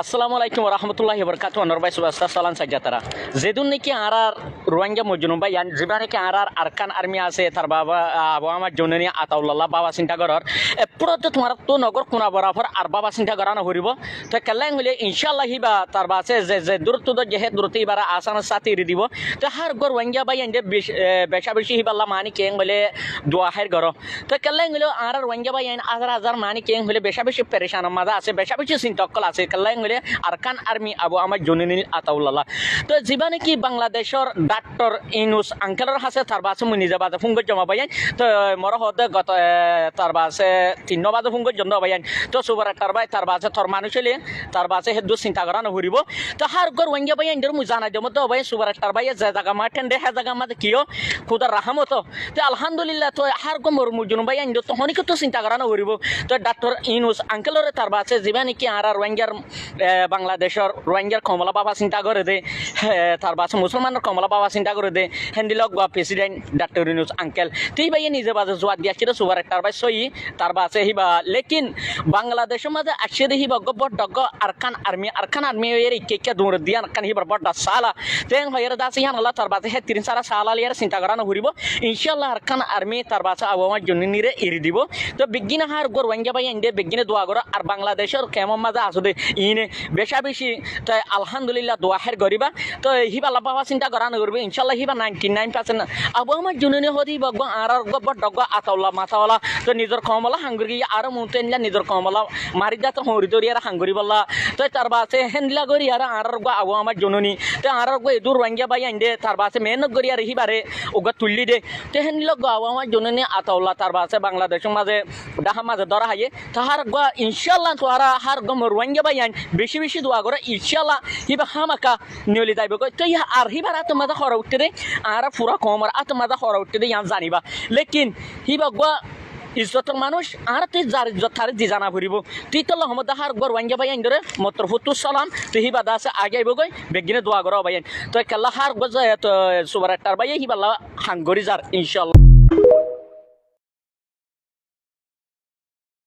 আসসালামু আলাইকুম রহমতুল্লাহি বরকাতু নরবাই সুবাস্তা সালান সাজ্জাতারা যেদুন নাকি আর রোহিঙ্গা মজনুম ভাই যেবা নাকি আর আরকান আর্মি আছে তার বাবা আবু আমার জননী আতাউল্লাহ বাবা চিন্তা করার এপরতে তোমার তো নগর কোনা বরাবর আর বাবা চিন্তা করা নকরিব তো কেলাই হলে ইনশাআল্লাহ হিবা তার বাসে যে দূরত্ব যেহে দূরত্ব এবার আসান সাথে এরি দিব তো হার গর রোহিঙ্গা ভাই এন্ডে বেশা বেশি হিবাল্লা মানি কেং বলে দোয়া হের গর তো কেলাই হলে আর রোহিঙ্গা ভাই হাজার হাজার মানি কেং হলে বেশা বেশি পেরেশান মাঝে আছে বেশা বেশি চিন্তাকল আছে কেলাই আরকান আর্মি আবু আমার জননী আতাউল্লাহ তো যেবা নাকি বাংলাদেশের ডাক্তার ইনুস আঙ্কেলের হাসে তার বাসে মুই নিজে বাজে ফুঙ্গ জমা পাইন তো মর হতে গত তার বাসে 3 বাজে ফুঙ্গ জমা পাইন তো সুবার তার ভাই তার বাসে থর মানুষ হলে তার বাসে হেদু চিন্তা করা নহরিব তো হার গর ওয়াঙ্গা ভাই এন্ডর মুই জানাই দেব তো ভাই সুবার তার ভাই যে জায়গা মাঠেন হে জায়গা মাঝে কিও খুদার রাহমত তো আলহামদুলিল্লাহ তো হার গো মোর মুজন ভাই এন্ডর তো হনিক তো চিন্তা করা নহরিব তো ডাক্তার ইনুস আঙ্কেলের তার বাসে যেবা নাকি আর ওয়াঙ্গার বাংলাদেশের রোহিঙ্গার কমলা বাবা চিন্তা করে দে তার বাসে মুসলমানের কমলা বাবা চিন্তা করে দে হেন্দিলক বা প্রেসিডেন্ট ডাক্তার ইউনুস আঙ্কেল তুই ভাই নিজে বাজে জোয়াদ দিয়াছিল সুবার তার বাই সই তার বাসে হিবা লেকিন বাংলাদেশের মাঝে আসে দে হিবা গব্বর ডগ আরকান আর্মি এর ইকে দৌড় দিয়া আরকান হিবার বড় সালা তেন হয়ের দাসি হান আল্লাহ তার বাসে 3 সালা লিয়ার চিন্তা করা নহরিব ইনশাআল্লাহ আরকান আর্মি তার বাসে আবহাওয়ার জন্য নিরে এরি দিব তো বিজ্ঞান হার গর রোহিঙ্গা ভাই এন্ডে বিজ্ঞানে দোয়া করো আর বাংলাদেশের কেমন মাঝে আসে ইনে বেশা বেশি তাই আলহামদুলিল্লাহ দোয়া হের করিবা তো হিবা বাবা চিন্তা করা নকরবে ইনশাল্লাহ হিবা 99% আবু আমার জুনুনি হদি বগ আর গব ডগ আতাউল্লাহ মাতাওয়ালা তো নিজের কমলা হাঙ্গুরি আর মুতে নিলা নিজের কমলা মারি দা তো হরি দরি আর হাঙ্গুরি বল্লা তো তার বাসে হেনলা গরি আর গো আবু আমার জুনুনি তো আর গো এদুর রোহিঙ্গা ভাই আইন্দে তার বাসে মেহনত গরি আর হিবারে ওগা তুললি দে তো হেনলা গো আবু আমার জুনুনি আতাউল্লাহ তার বাসে বাংলাদেশের মাঝে ডাহা মাঝে ধরা হাইয়ে তাহার গো ইনশাআল্লাহ তো আর হার গো রোহিঙ্গা ভাই আইন বেশি বেশি দোয়া করে ইনশাআল্লাহ হিবা হামাকা নিয়লি যাইব তো ইহা আর হিবার আত মাদা খরা উঠতে দে আর পুরা কমর আত মাদা খরা উঠতে দে ইয়ান জানিবা লেকিন হিবা গো ইজ্জতর মানুষ আর তুই যার ইজ্জত থারে দি জানা ফুরিব তুই তো লহমদ হার গর ওয়াঙ্গা ভাই আইন্দরে মত্র ফুতুস সালাম তুই হিবা দাসে আগে আইব গই বেগিনে দোয়া করো ভাই তো কাল্লা হার গজ তো সুবার একটার ভাই হিবা হাঙ্গরি যার ইনশাআল্লাহ